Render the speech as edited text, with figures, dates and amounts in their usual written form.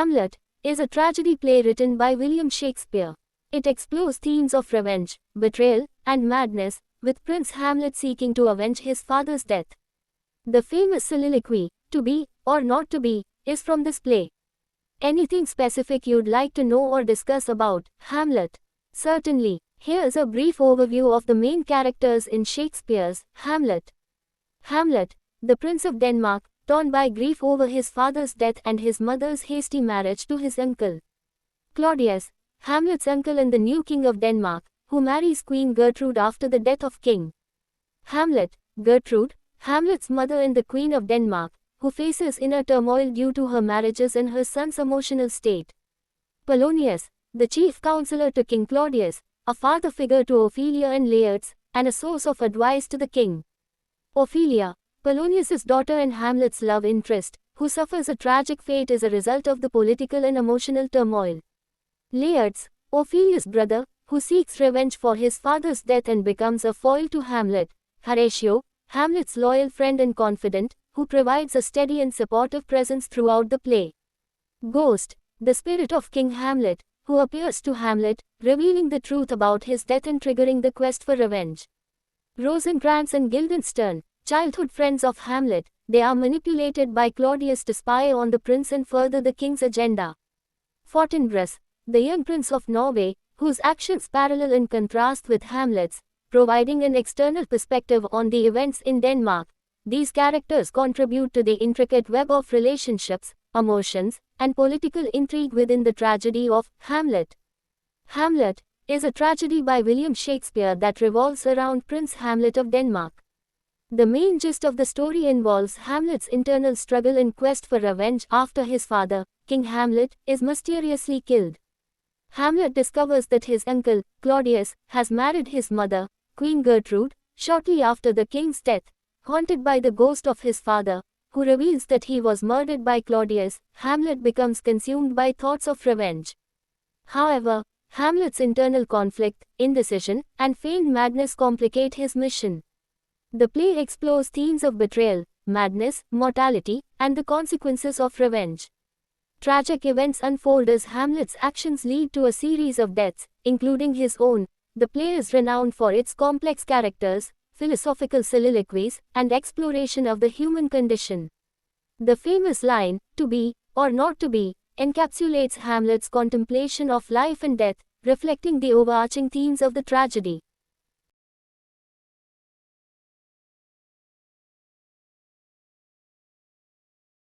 Hamlet is a tragedy play written by William Shakespeare. It explores themes of revenge, betrayal, and madness, with Prince Hamlet seeking to avenge his father's death. The famous soliloquy, "To be, or not to be," is from this play. Anything specific you'd like to know or discuss about Hamlet? Certainly, here's a brief overview of the main characters in Shakespeare's Hamlet. Hamlet, the Prince of Denmark, torn by grief over his father's death and his mother's hasty marriage to his uncle. Claudius, Hamlet's uncle and the new king of Denmark, who marries Queen Gertrude after the death of King Hamlet. Gertrude, Hamlet's mother and the Queen of Denmark, who faces inner turmoil due to her marriages and her son's emotional state. Polonius, the chief counselor to King Claudius, a father figure to Ophelia and Laertes, and a source of advice to the king. Ophelia, Polonius's daughter and Hamlet's love interest, who suffers a tragic fate as a result of the political and emotional turmoil. Laertes, Ophelia's brother, who seeks revenge for his father's death and becomes a foil to Hamlet. Horatio, Hamlet's loyal friend and confidant, who provides a steady and supportive presence throughout the play. Ghost, the spirit of King Hamlet, who appears to Hamlet, revealing the truth about his death and triggering the quest for revenge. Rosencrantz and Guildenstern, childhood friends of Hamlet, they are manipulated by Claudius to spy on the prince and further the king's agenda. Fortinbras, the young prince of Norway, whose actions parallel and contrast with Hamlet's, providing an external perspective on the events in Denmark. These characters contribute to the intricate web of relationships, emotions, and political intrigue within the tragedy of Hamlet. Hamlet is a tragedy by William Shakespeare that revolves around Prince Hamlet of Denmark. The main gist of the story involves Hamlet's internal struggle and quest for revenge after his father, King Hamlet, is mysteriously killed. Hamlet discovers that his uncle, Claudius, has married his mother, Queen Gertrude, shortly after the king's death. Haunted by the ghost of his father, who reveals that he was murdered by Claudius, Hamlet becomes consumed by thoughts of revenge. However, Hamlet's internal conflict, indecision, and feigned madness complicate his mission. The play explores themes of betrayal, madness, mortality, and the consequences of revenge. Tragic events unfold as Hamlet's actions lead to a series of deaths, including his own. The play is renowned for its complex characters, philosophical soliloquies, and exploration of the human condition. The famous line, "To be, or not to be," encapsulates Hamlet's contemplation of life and death, reflecting the overarching themes of the tragedy.